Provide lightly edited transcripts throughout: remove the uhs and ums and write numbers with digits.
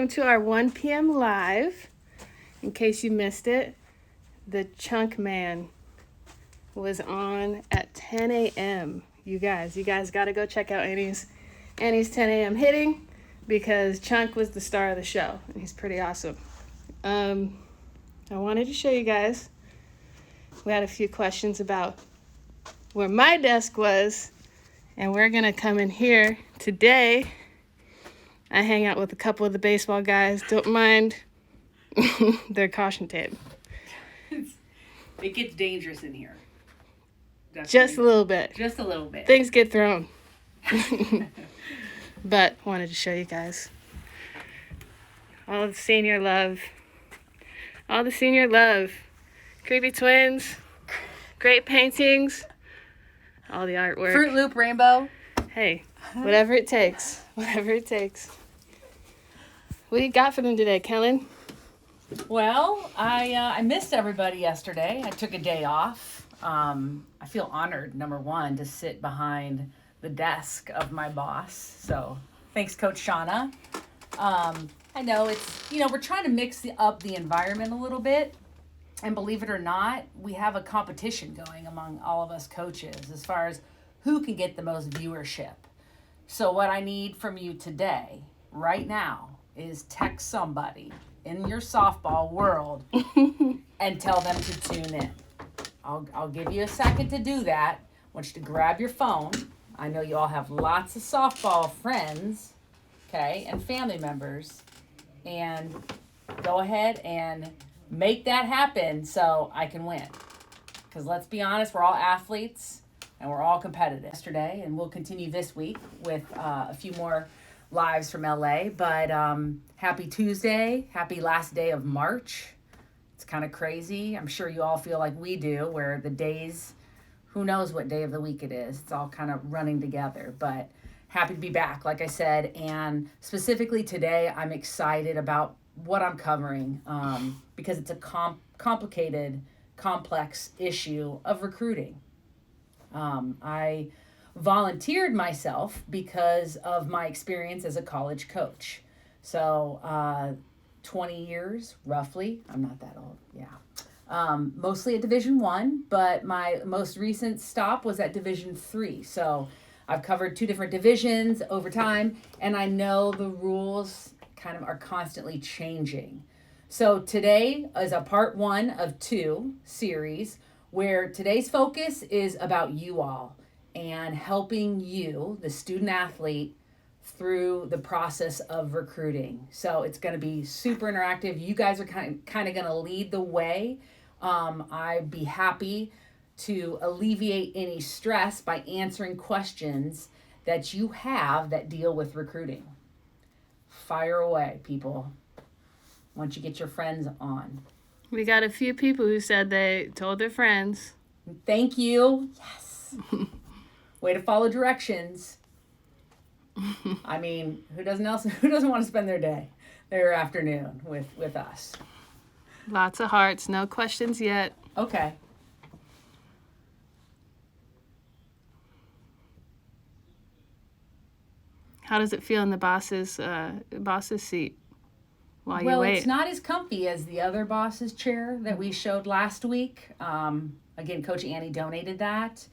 welcome to our 1 p.m. live. In case you missed it, the Chunk Man was on at 10 a.m. You guys got to go check out Annie's 10 a.m. hitting because Chunk was the star of the show, and he's pretty awesome. I wanted to show you guys. We had a few questions about where my desk was, and we're going to come in here today. I hang out with a couple of the baseball guys. Don't mind their caution tape. It gets dangerous in here. Definitely. Just a little bit. Just a little bit. Things get thrown. But wanted to show you guys. All the senior love. All the senior love. Creepy twins. Great paintings. All the artwork. Fruit Loop rainbow. Hey, whatever it takes. Whatever it takes. What do you got for them today, Kellen? Well, I missed everybody yesterday. I took a day off. I feel honored, number one, to sit behind the desk of my boss. So thanks, Coach Shauna. I know we're trying to mix up the environment a little bit. And believe it or not, we have a competition going among all of us coaches as far as who can get the most viewership. So what I need from you today, right now, is text somebody in your softball world and tell them to tune in. I'll give you a second to do that. I want you to grab your phone. I know you all have lots of softball friends, okay, and family members. And go ahead and make that happen so I can win. Because let's be honest, we're all athletes and we're all competitive. Yesterday, and we'll continue this week with a few more lives from LA. But happy Tuesday, happy last day of March. It's kind of crazy. I'm sure you all feel like we do, where the days, who knows what day of the week it is. It's all kind of running together. But happy to be back, like I said. And specifically today, I'm excited about what I'm covering because it's a complicated, complex issue of recruiting. I volunteered myself because of my experience as a college coach. So 20 years, roughly. I'm not that old, yeah. Mostly at Division I, but my most recent stop was at Division III. So I've covered 2 different divisions over time, and I know the rules kind of are constantly changing. So today is a part 1 of 2 series where today's focus is about you all and helping you, the student athlete, through the process of recruiting. So it's going to be super interactive. You guys are kind of going to lead the way. I'd be happy to alleviate any stress by answering questions that you have that deal with recruiting. Fire away, people, once you get your friends on. We got a few people who said they told their friends. Thank you. Yes. Way to follow directions. I mean, who doesn't want to spend their afternoon with us? Lots of hearts, no questions yet. Okay. How does it feel in the boss's seat while you wait? Well, it's not as comfy as the other boss's chair that we showed last week. Again, Coach Annie donated that.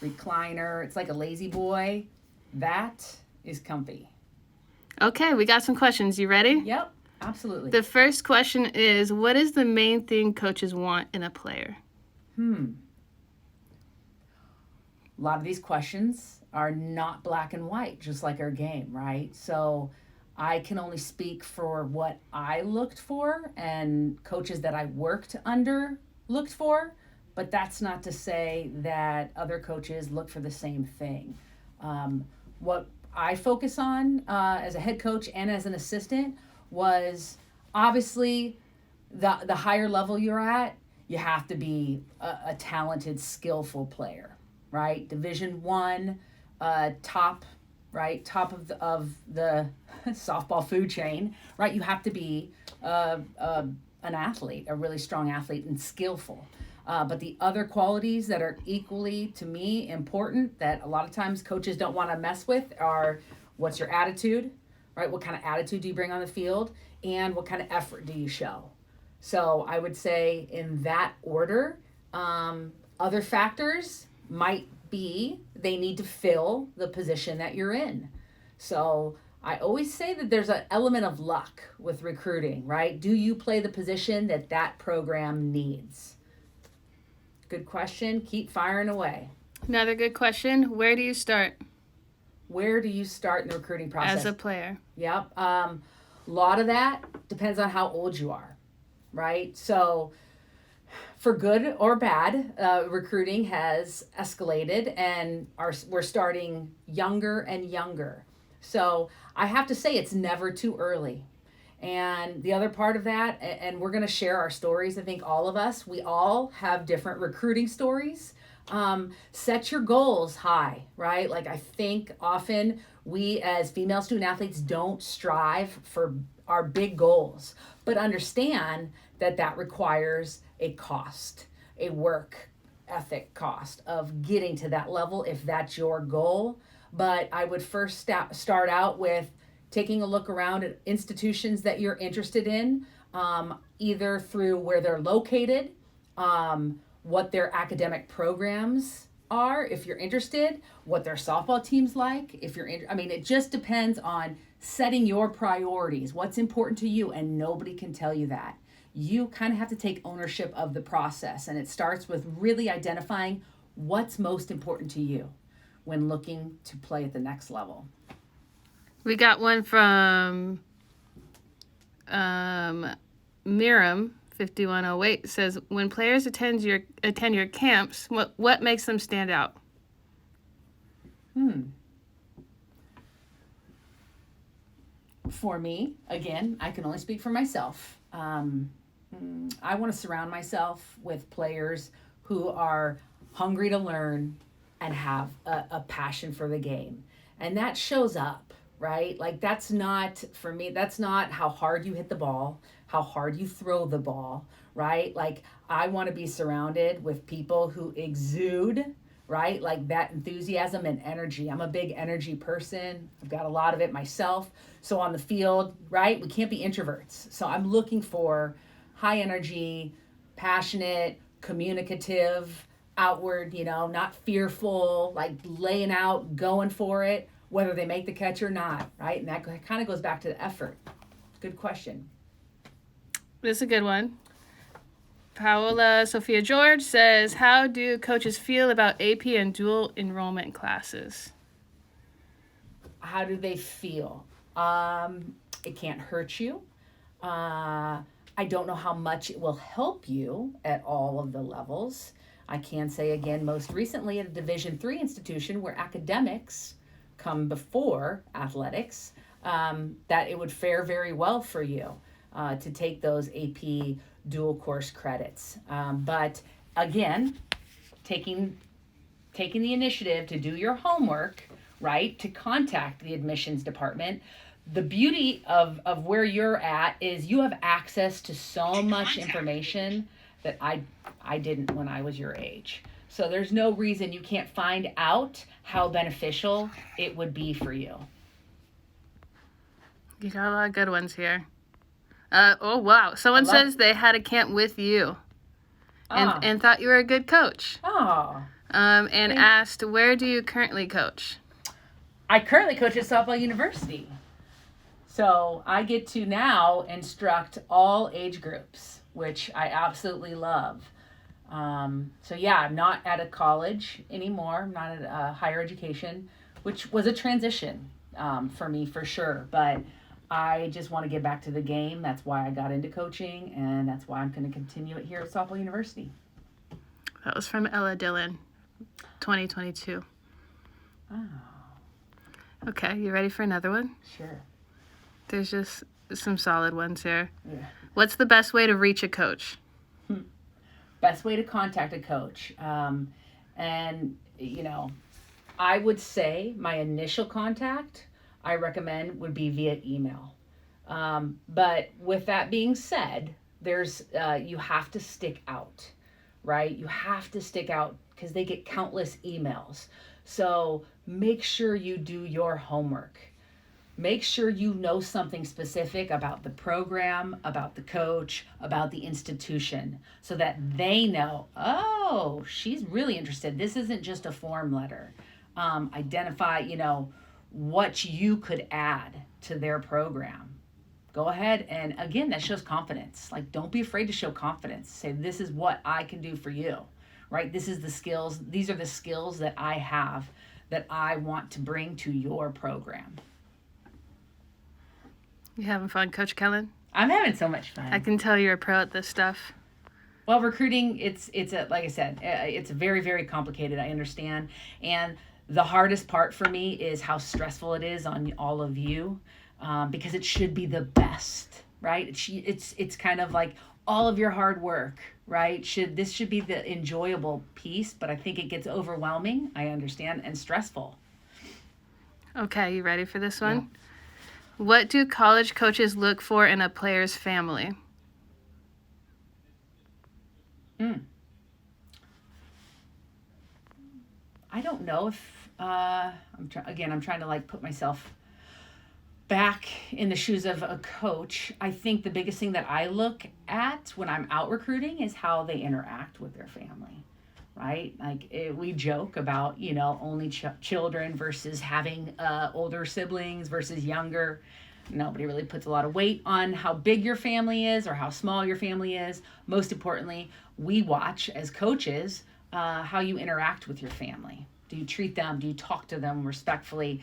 Recliner. It's like a lazy boy. That is comfy. Okay, we got some questions. You ready? Yep, absolutely. The first question is, what is the main thing coaches want in a player? A lot of these questions are not black and white, just like our game, right? So I can only speak for what I looked for and coaches that I worked under looked for, but that's not to say that other coaches look for the same thing. What I focus on as a head coach and as an assistant was obviously the higher level you're at, you have to be a talented, skillful player, right? Division I, top of the softball food chain, right? You have to be an athlete, a really strong athlete and skillful. But the other qualities that are equally, to me, important that a lot of times coaches don't want to mess with are what's your attitude, right? What kind of attitude do you bring on the field? And what kind of effort do you show? So I would say in that order. Other factors might be they need to fill the position that you're in. So I always say that there's an element of luck with recruiting, right? Do you play the position that that program needs? Good question. Keep firing away. Another good question. Where do you start Where do you start in the recruiting process? as a player? Yep. A lot of that depends on how old you are, right? So for good or bad, recruiting has escalated and we're starting younger and younger. So I have to say it's never too early. And the other part of that, and we're going to share our stories, I think all of us, we all have different recruiting stories. Set your goals high, right? Like I think often we as female student athletes don't strive for our big goals, but understand that that requires a cost, a work ethic cost of getting to that level if that's your goal. But I would first start out with taking a look around at institutions that you're interested in, either through where they're located, what their academic programs are, if you're interested, what their softball team's like, if you're I mean, it just depends on setting your priorities, what's important to you, and nobody can tell you that. You kind of have to take ownership of the process, and it starts with really identifying what's most important to you when looking to play at the next level. We got one from Miriam 5108 says, when players attend your camps, what makes them stand out? For me, again, I can only speak for myself. I want to surround myself with players who are hungry to learn and have a passion for the game. And that shows up, right? Like that's not, for me, that's not how hard you hit the ball, how hard you throw the ball, right? Like I want to be surrounded with people who exude, right? Like that enthusiasm and energy. I'm a big energy person. I've got a lot of it myself. So on the field, right? We can't be introverts. So I'm looking for high energy, passionate, communicative, outward, not fearful, like laying out, going for it, whether they make the catch or not, right? And that kind of goes back to the effort. Good question. This is a good one. Paola Sophia George says, how do coaches feel about AP and dual enrollment classes? How do they feel? It can't hurt you. I don't know how much it will help you at all of the levels. I can say again, most recently at a Division III institution where academics come before athletics, that it would fare very well for you to take those AP dual course credits. But again, taking the initiative to do your homework, right, to contact the admissions department. The beauty of where you're at is you have access to so much information that I didn't when I was your age. So there's no reason you can't find out how beneficial it would be for you. You got a lot of good ones here. Oh, wow. Someone says they had a camp with you and thought you were a good coach. Oh. And asked, where do you currently coach? I currently coach at Softball University. So I get to now instruct all age groups, which I absolutely love. So yeah, I'm not at a college anymore. I'm not at higher education, which was a transition for me for sure. But I just want to get back to the game. That's why I got into coaching, and that's why I'm going to continue it here at Softball University. That was from Ella Dillon, 2022. Oh. Okay, you ready for another one? Sure. There's just some solid ones here. Yeah. What's the best way to reach a coach? Best way to contact a coach. I would say my initial contact, I recommend, would be via email. But with that being said, there's you have to stick out, right? You have to stick out because they get countless emails. So make sure you do your homework. make sure you know something specific about the program, about the coach, about the institution, so that they know, oh, she's really interested. This isn't just a form letter. Identify, what you could add to their program. Go ahead, and again, that shows confidence. Like, don't be afraid to show confidence. Say, this is what I can do for you, right? These are the skills that I have that I want to bring to your program. You having fun, Coach Kellen? I'm having so much fun. I can tell you're a pro at this stuff. Well, recruiting, like I said, it's very, very complicated. I understand. And the hardest part for me is how stressful it is on all of you, because it should be the best, right? It's kind of like all of your hard work, right? This should be the enjoyable piece, but I think it gets overwhelming, I understand, and stressful. Okay, you ready for this one? Yeah. What do college coaches look for in a player's family? I don't know if I'm trying to like put myself back in the shoes of a coach. I think the biggest thing that I look at when I'm out recruiting is how they interact with their family, right? Like we joke about, only children versus having older siblings versus younger. Nobody really puts a lot of weight on how big your family is or how small your family is. Most importantly, we watch as coaches how you interact with your family. Do you treat them? Do you talk to them respectfully?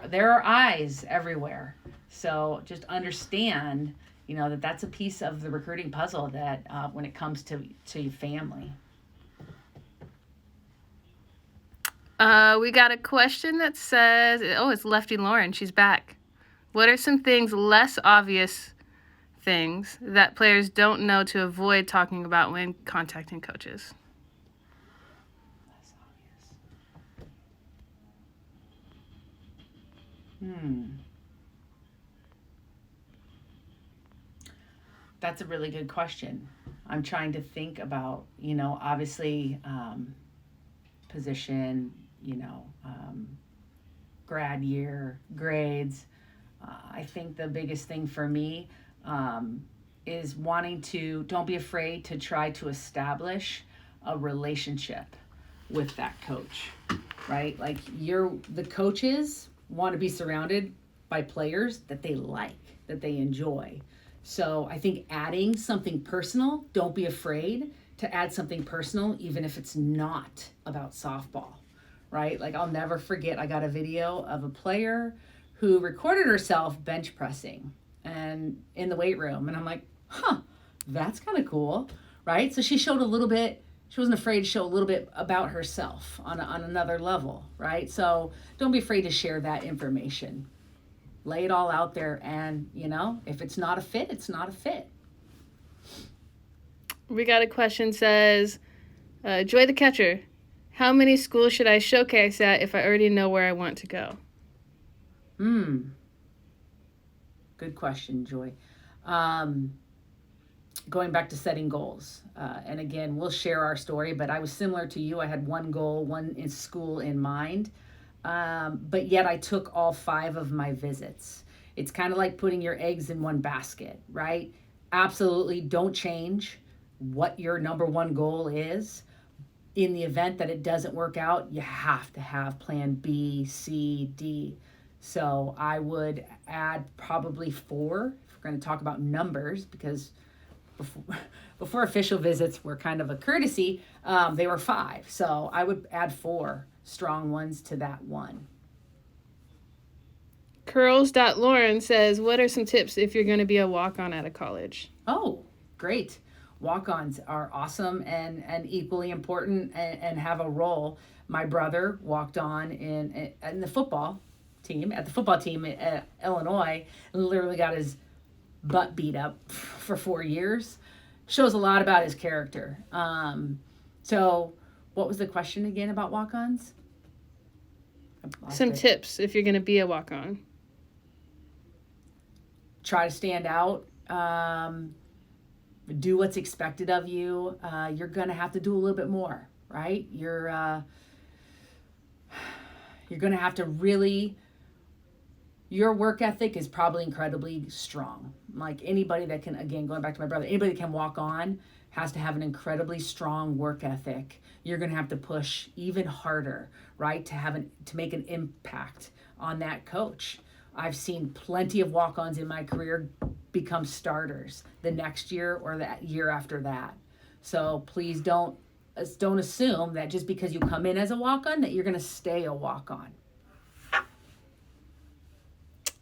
There are eyes everywhere. So just understand, that's a piece of the recruiting puzzle that when it comes to your family. We got a question that says, it's Lefty Lauren. She's back. What are some less obvious things that players don't know to avoid talking about when contacting coaches? Less obvious. That's a really good question. I'm trying to think about, obviously position, grad year, grades. I think the biggest thing for me is don't be afraid to try to establish a relationship with that coach, right? Like the coaches want to be surrounded by players that they like, that they enjoy. So I think adding something personal, don't be afraid to add something personal, even if it's not about softball, right? Like I'll never forget, I got a video of a player who recorded herself bench pressing and in the weight room. And I'm like, that's kind of cool, right? So she showed a little bit, she wasn't afraid to show a little bit about herself on another level, right? So don't be afraid to share that information. Lay it all out there, and, if it's not a fit, it's not a fit. We got a question says, Joy the Catcher, how many schools should I showcase at if I already know where I want to go? Good question, Joy. Going back to setting goals. And again, we'll share our story, but I was similar to you. I had one goal, one in school in mind. But yet I took all 5 of my visits. It's kind of like putting your eggs in one basket, right? Absolutely don't change what your number one goal is. In the event that it doesn't work out, you have to have plan B, C, D. So I would add probably 4 if we're going to talk about numbers, because before official visits were kind of a courtesy, they were 5. So I would add 4 strong ones to that one. Curls.Lauren says, what are some tips if you're going to be a walk-on at a college? Oh, great. Walk-ons are awesome and equally important and have a role. My brother walked on in the football team, at Illinois, and literally got his butt beat up for 4 years. Shows a lot about his character. So what was the question again about walk-ons? Some tips if you're going to be a walk-on. Try to stand out. Do what's expected of you. You're going to have to do a little bit more, right? You're going to have to really your work ethic is probably incredibly strong. Like anybody that can, again, going back to my brother, anybody that can walk on has to have an incredibly strong work ethic. You're going to have to push even harder, right, to make an impact on that coach. I've seen plenty of walk-ons in my career become starters the next year or that year after that. So please don't assume that just because you come in as a walk-on that you're going to stay a walk-on.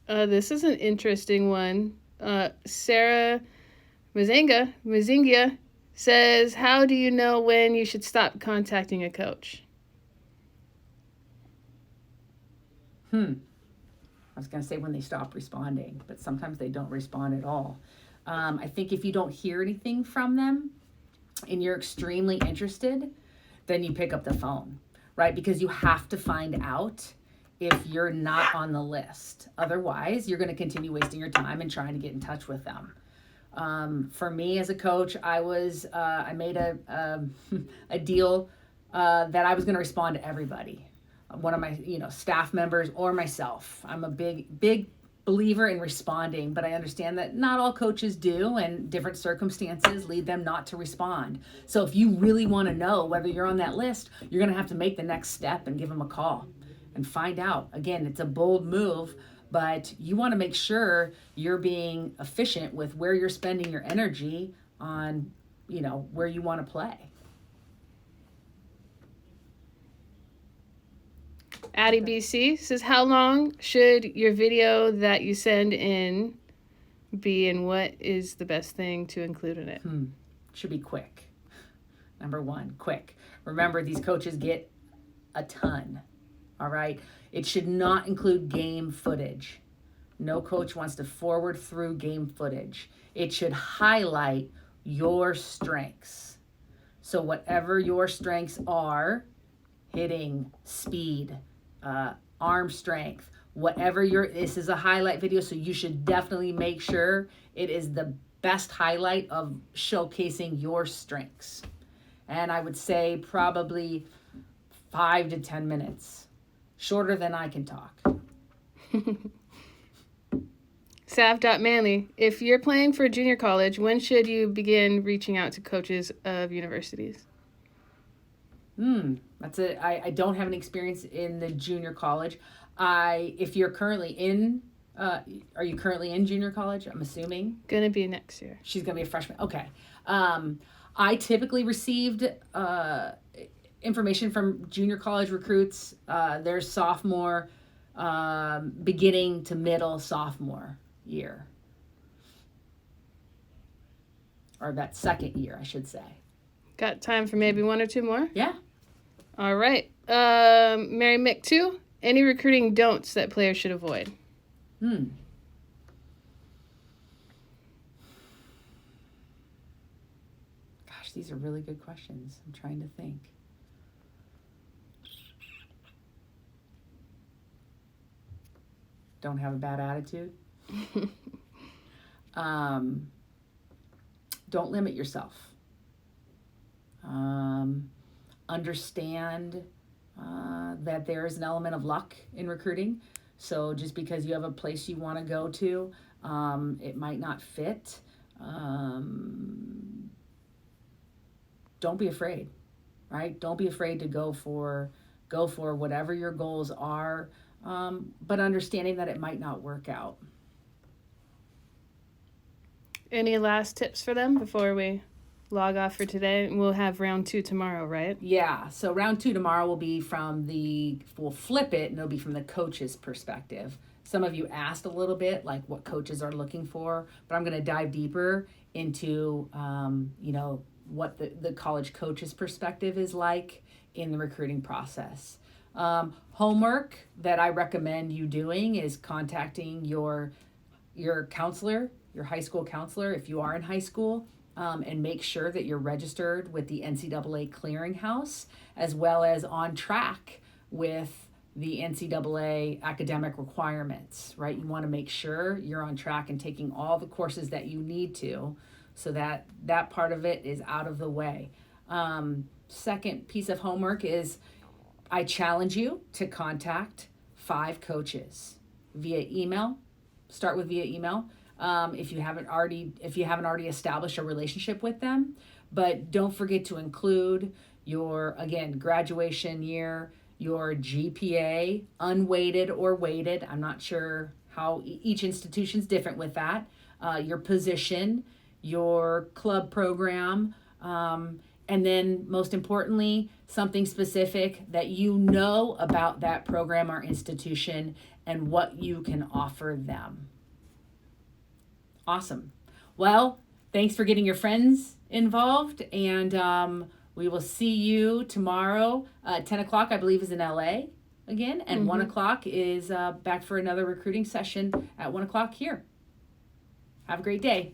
This is an interesting one. Sarah Mazingia says, how do you know when you should stop contacting a coach? I was going to say when they stop responding, but sometimes they don't respond at all. I think if you don't hear anything from them and you're extremely interested, then you pick up the phone, right? Because you have to find out if you're not on the list. Otherwise, you're going to continue wasting your time and trying to get in touch with them. For me as a coach, I made a deal that I was going to respond to everybody, one of my staff members or myself. I'm a big believer in responding, but I understand that not all coaches do, and different circumstances lead them not to respond. So if you really want to know whether you're on that list, you're going to have to make the next step and give them a call and find out. Again, it's a bold move, but you want to make sure you're being efficient with where you're spending your energy on, where you want to play. Addie BC says, how long should your video that you send in be, and what is the best thing to include in it? Should be quick. Number one, quick. Remember, these coaches get a ton. All right. It should not include game footage. No coach wants to forward through game footage. It should highlight your strengths. So whatever your strengths are, hitting, speed, arm strength, this is a highlight video. So you should definitely make sure it is the best highlight of showcasing your strengths. And I would say probably 5 to 10 minutes. Shorter than I can talk. Sav.Manley, if you're playing for junior college, when should you begin reaching out to coaches of universities? That's it. I don't have any experience in the junior college. If you're currently in, are you currently in junior college? I'm assuming. Gonna be next year. She's gonna be a freshman. Okay. I typically received information from junior college recruits, their sophomore, beginning to middle sophomore year. Or that second year, I should say. Got time for maybe one or two more? Yeah. All right. Mary Mick 2, any recruiting don'ts that players should avoid? Gosh, these are really good questions. I'm trying to think. Don't have a bad attitude. Don't limit yourself. Understand that there is an element of luck in recruiting. So just because you have a place you want to go to, it might not fit. Don't be afraid, right? Don't be afraid to go for whatever your goals are. But understanding that it might not work out. Any last tips for them before we log off for today? We'll have round 2 tomorrow, right? Yeah. So round 2 tomorrow will be we'll flip it, and it'll be from the coach's perspective. Some of you asked a little bit like what coaches are looking for, but I'm going to dive deeper into, what the college coach's perspective is like in the recruiting process. Homework that I recommend you doing is contacting your counselor, your high school counselor, if you are in high school, and make sure that you're registered with the NCAA clearinghouse, as well as on track with the NCAA academic requirements, right? You want to make sure you're on track and taking all the courses that you need to, so that part of it is out of the way. Second piece of homework is I challenge you to contact 5 coaches. via email. Start with via email. If you haven't already established a relationship with them, but don't forget to include your, again, graduation year, your GPA, unweighted or weighted. I'm not sure how each institution's different with that. Your position, your club program, and then most importantly, something specific that you know about that program or institution and what you can offer them. Awesome. Well, thanks for getting your friends involved, and we will see you tomorrow. 10 o'clock, I believe, is in LA again, and 1 o'clock is back for another recruiting session at 1 o'clock here. Have a great day.